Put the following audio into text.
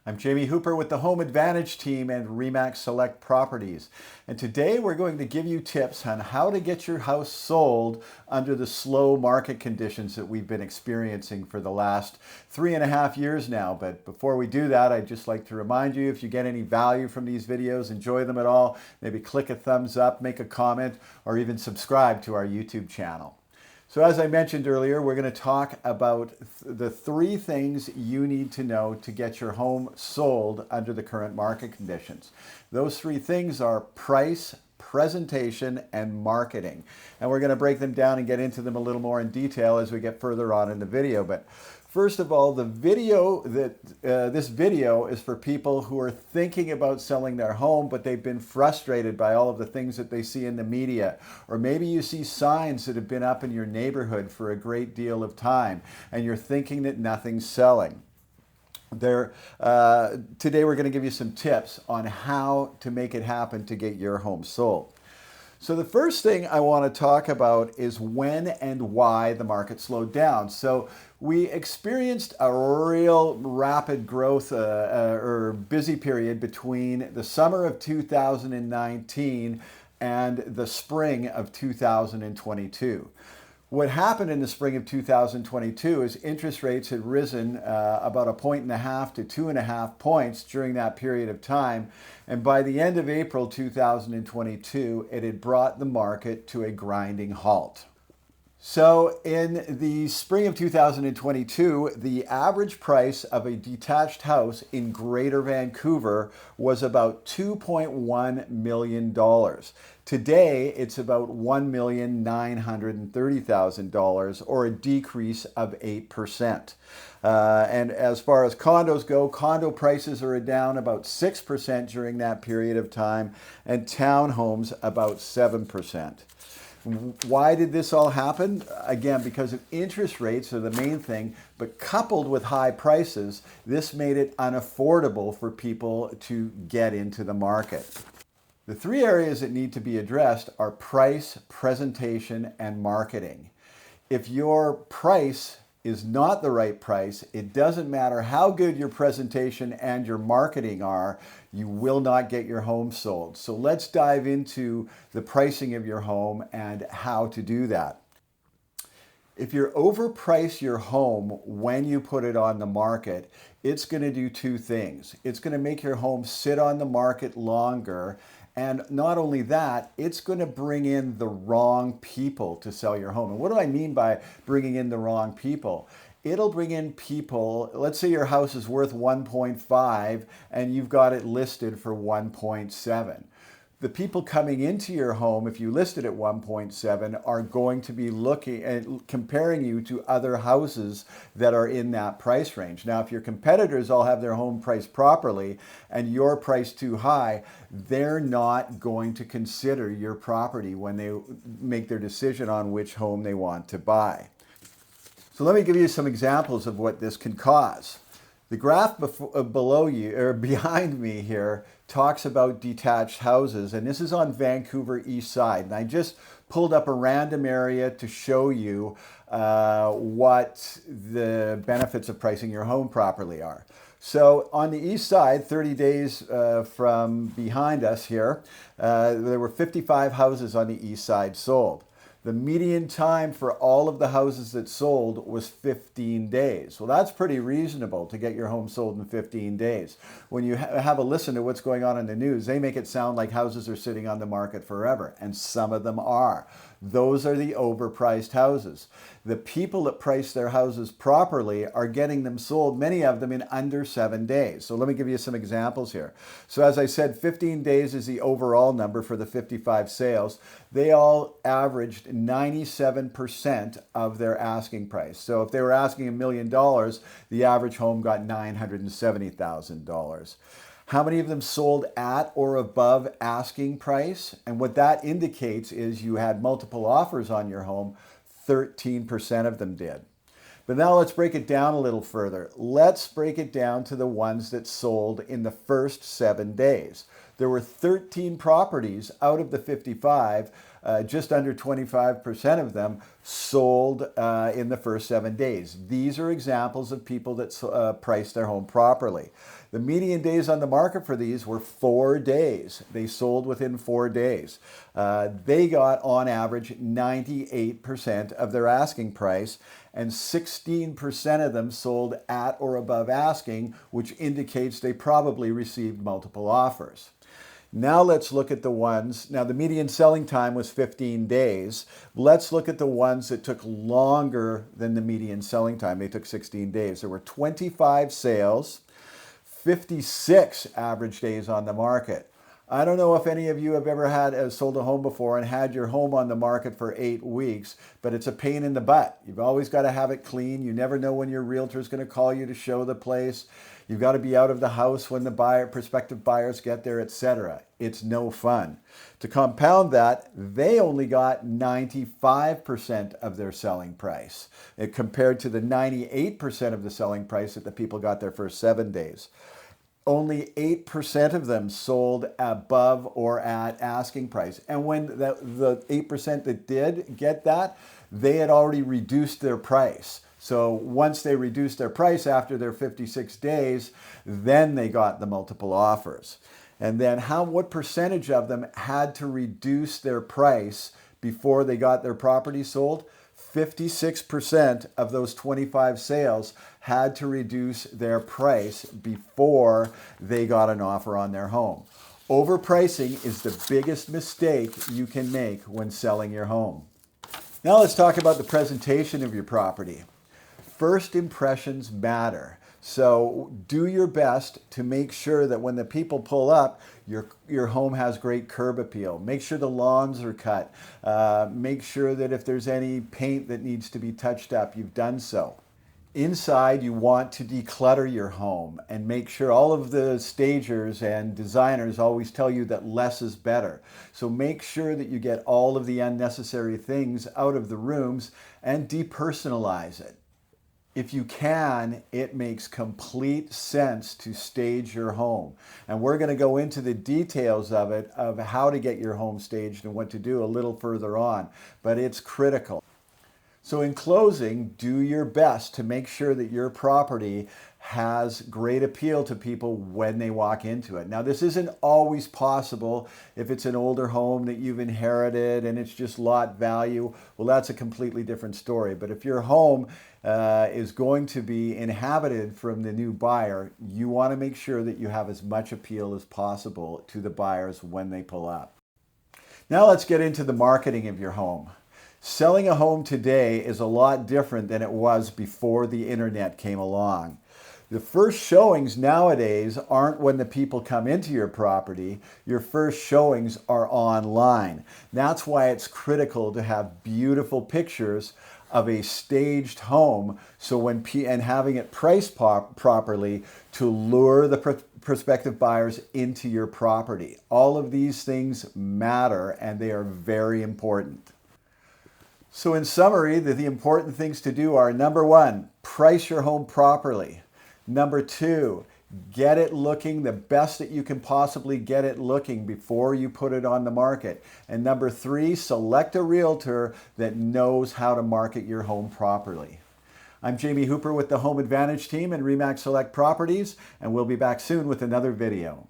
I'm Jamie Hooper with the Home Advantage team and RE/MAX Select Properties. And today we're going to give you tips on how to get your house sold under the slow market conditions that we've been experiencing for the last 3.5 years now. But before we do that, I'd just like to remind you, if you get any value from these videos, enjoy them at all, maybe click a thumbs up, make a comment, or even subscribe to our YouTube channel. So as I mentioned earlier, we're going to talk about the 3 things you need to know to get your home sold under the current market conditions. Those 3 things are price, presentation, and marketing. And we're going to break them down and get into them a little more in detail as we get further on in the video. But first of all, this video is for people who are thinking about selling their home, but they've been frustrated by all of the things that they see in the media. Or maybe you see signs that have been up in your neighborhood for a great deal of time, and you're thinking that nothing's selling. Today we're going to give you some tips on how to make it happen to get your home sold. So the first thing I want to talk about is when and why the market slowed down. So we experienced a real rapid growth or busy period between the summer of 2019 and the spring of 2022. What happened in the spring of 2022 is interest rates had risen about 1.5 to 2.5 points during that period of time. And by the end of April 2022, it had brought the market to a grinding halt. So in the spring of 2022, the average price of a detached house in Greater Vancouver was about $2.1 million. Today, it's about $1,930,000, or a decrease of 8%. And as far as condos go, condo prices are down about 6% during that period of time, and townhomes about 7%. Why did this all happen? Again, because of interest rates are the main thing, but coupled with high prices, this made it unaffordable for people to get into the market. The 3 areas that need to be addressed are price, presentation, and marketing. If your price is not the right price, it doesn't matter how good your presentation and your marketing are, you will not get your home sold. So let's dive into the pricing of your home and how to do that. If you overprice your home when you put it on the market, it's going to do 2 things. It's going to make your home sit on the market longer. And not only that, it's going to bring in the wrong people to sell your home. And what do I mean by bringing in the wrong people? It'll bring in people, let's say your house is worth 1.5 and you've got it listed for 1.7. The people coming into your home, if you list it at 1.7, are going to be looking and comparing you to other houses that are in that price range. Now, if your competitors all have their home priced properly and you're priced too high, they're not going to consider your property when they make their decision on which home they want to buy. So let me give you some examples of what this can cause. The graph below you, or behind me here, talks about detached houses, and this is on Vancouver East Side. And I just pulled up a random area to show you what the benefits of pricing your home properly are. So on the east side, 30 days from behind us here, there were 55 houses on the east side sold. The median time for all of the houses that sold was 15 days. Well, that's pretty reasonable to get your home sold in 15 days. When you have a listen to what's going on in the news, they make it sound like houses are sitting on the market forever, and some of them are. Those are the overpriced houses. The people that price their houses properly are getting them sold, many of them in under 7 days. So let me give you some examples here. So as I said, 15 days is the overall number for the 55 sales. They all averaged 97% of their asking price. So if they were asking $1 million, the average home got $970,000. How many of them sold at or above asking price? And what that indicates is you had multiple offers on your home. 13% of them did. But now let's break it down a little further. Let's break it down to the ones that sold in the first 7 days. There were 13 properties out of the 55, just under 25% of them sold in the first 7 days. These are examples of people that priced their home properly. The median days on the market for these were 4 days. They sold within 4 days. They got, on average, 98% of their asking price, and 16% of them sold at or above asking, which indicates they probably received multiple offers. Now let's look at the ones, now the median selling time was 15 days. Let's look at the ones that took longer than the median selling time. They took 16 days. There were 25 sales, 56 average days on the market. I don't know if any of you have ever sold a home before and had your home on the market for 8 weeks, but it's a pain in the butt. You've always got to have it clean. You never know when your realtor is going to call you to show the place. You've got to be out of the house when the prospective buyers get there, etc. It's no fun. To compound that, they only got 95% of their selling price, compared to the 98% of the selling price that the people got their first 7 days. Only 8% of them sold above or at asking price. And when the 8% that did get that, they had already reduced their price. So once they reduced their price after their 56 days, then they got the multiple offers. And then what percentage of them had to reduce their price before they got their property sold? 56% of those 25 sales had to reduce their price before they got an offer on their home. Overpricing is the biggest mistake you can make when selling your home. Now let's talk about the presentation of your property. First impressions matter. So do your best to make sure that when the people pull up, your home has great curb appeal. Make sure the lawns are cut. Make sure that if there's any paint that needs to be touched up, you've done so. Inside, you want to declutter your home and make sure all of the stagers and designers always tell you that less is better. So make sure that you get all of the unnecessary things out of the rooms and depersonalize it. If you can, it makes complete sense to stage your home. And we're going to go into the details of it, of how to get your home staged and what to do a little further on, but it's critical. So in closing, do your best to make sure that your property has great appeal to people when they walk into it. Now, this isn't always possible if it's an older home that you've inherited and it's just lot value. Well, that's a completely different story. But if your home is going to be inhabited from the new buyer, you want to make sure that you have as much appeal as possible to the buyers when they pull up. Now let's get into the marketing of your home. Selling a home today is a lot different than it was before the internet came along. The first showings nowadays aren't when the people come into your property. Your first showings are online. That's why it's critical to have beautiful pictures of a staged home, so and having it priced properly to lure the prospective buyers into your property. All of these things matter, and they are very important. So in summary, the important things to do are: number one, price your home properly. Number two, get it looking the best that you can possibly get it looking before you put it on the market. And number three, select a realtor that knows how to market your home properly. I'm Jamie Hooper with the Home Advantage team and RE/MAX Select Properties, and we'll be back soon with another video.